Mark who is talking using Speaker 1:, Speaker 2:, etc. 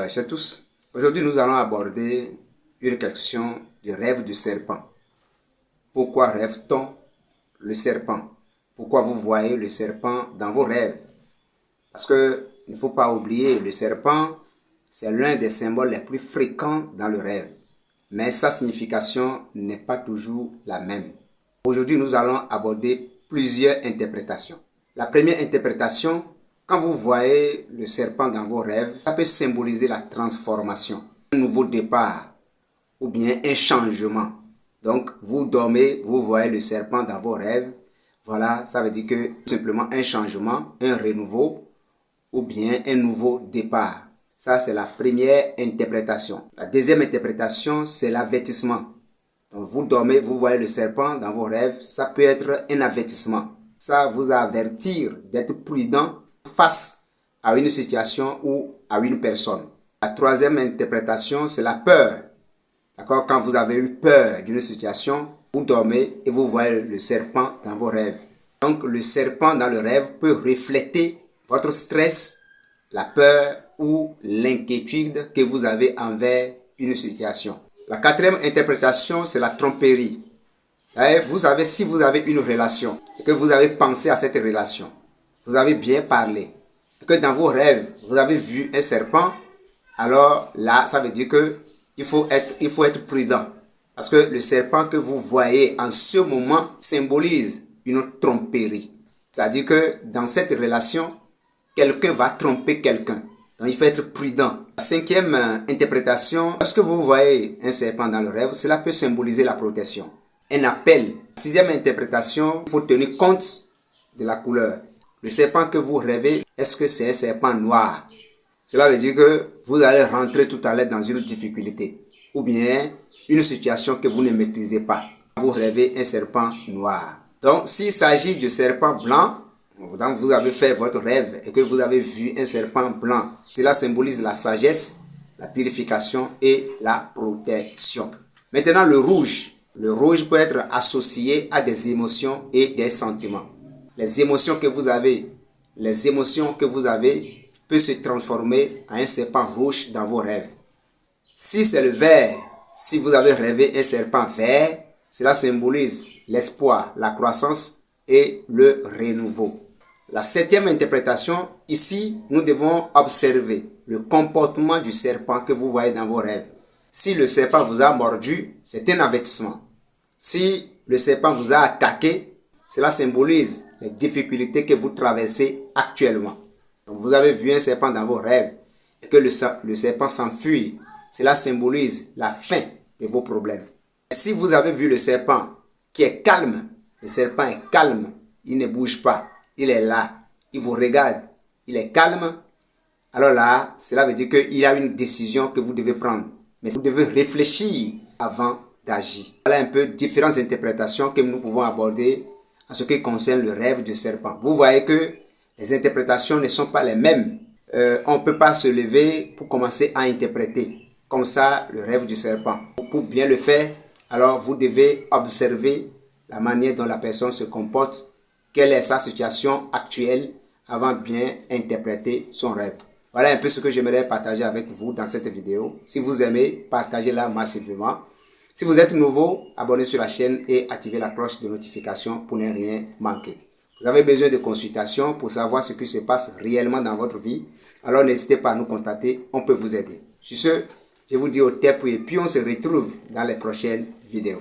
Speaker 1: Chers tous, aujourd'hui nous allons aborder une question du rêve du serpent. Pourquoi rêve-t-on le serpent? Pourquoi vous voyez le serpent dans vos rêves? Parce que il ne faut pas oublier, le serpent, c'est l'un des symboles les plus fréquents dans le rêve. Mais sa signification n'est pas toujours la même. Aujourd'hui, nous allons aborder plusieurs interprétations. La première interprétation, quand vous voyez le serpent dans vos rêves, ça peut symboliser la transformation, un nouveau départ ou bien un changement. Donc, vous dormez, vous voyez le serpent dans vos rêves. Voilà, ça veut dire que simplement un changement, un renouveau ou bien un nouveau départ. Ça, c'est la première interprétation. La deuxième interprétation, c'est l'avertissement. Donc, vous dormez, vous voyez le serpent dans vos rêves, ça peut être un avertissement. Ça vous avertir d'être prudent face à une situation ou à une personne. La troisième interprétation, c'est la peur. D'accord? Quand vous avez eu peur d'une situation, vous dormez et vous voyez le serpent dans vos rêves. Donc, le serpent dans le rêve peut refléter votre stress, la peur ou l'inquiétude que vous avez envers une situation. La quatrième interprétation, c'est la tromperie. Si vous avez une relation et que vous avez pensé à cette relation, vous avez bien parlé, et que dans vos rêves, vous avez vu un serpent, alors là, ça veut dire que il faut être prudent. Parce que le serpent que vous voyez en ce moment symbolise une tromperie. C'est-à-dire que dans cette relation, quelqu'un va tromper quelqu'un. Donc, il faut être prudent. La cinquième interprétation, lorsque vous voyez un serpent dans le rêve, cela peut symboliser la protection. Un appel. La sixième interprétation, il faut tenir compte de la couleur. Le serpent que vous rêvez, est-ce que c'est un serpent noir? Cela veut dire que vous allez rentrer tout à l'heure dans une difficulté ou bien une situation que vous ne maîtrisez pas. Vous rêvez un serpent noir. Donc, s'il s'agit de serpent blanc, donc vous avez fait votre rêve et que vous avez vu un serpent blanc, cela symbolise la sagesse, la purification et la protection. Maintenant, le rouge. Le rouge peut être associé à des émotions et des sentiments. Les émotions que vous avez peuvent se transformer en un serpent rouge dans vos rêves. Si c'est le vert, si vous avez rêvé un serpent vert, cela symbolise l'espoir, la croissance et le renouveau. La septième interprétation, ici, nous devons observer le comportement du serpent que vous voyez dans vos rêves. Si le serpent vous a mordu, c'est un avertissement. Si le serpent vous a attaqué, cela symbolise les difficultés que vous traversez actuellement. Donc, vous avez vu un serpent dans vos rêves et que le serpent s'enfuit. Cela symbolise la fin de vos problèmes. Si vous avez vu le serpent qui est calme, le serpent est calme, il ne bouge pas, il est là, il vous regarde, il est calme, alors là, cela veut dire qu'il y a une décision que vous devez prendre. Mais vous devez réfléchir avant d'agir. Voilà un peu différentes interprétations que nous pouvons aborder en ce qui concerne le rêve du serpent. Vous voyez que les interprétations ne sont pas les mêmes. On ne peut pas se lever pour commencer à interpréter comme ça le rêve du serpent. Pour bien le faire, alors vous devez observer la manière dont la personne se comporte, quelle est sa situation actuelle avant de bien interpréter son rêve. Voilà un peu ce que j'aimerais partager avec vous dans cette vidéo. Si vous aimez, partagez-la massivement. Si vous êtes nouveau, abonnez-vous sur la chaîne et activez la cloche de notification pour ne rien manquer. Vous avez besoin de consultation pour savoir ce qui se passe réellement dans votre vie. Alors n'hésitez pas à nous contacter, on peut vous aider. Sur ce, je vous dis au revoir et puis on se retrouve dans les prochaines vidéos.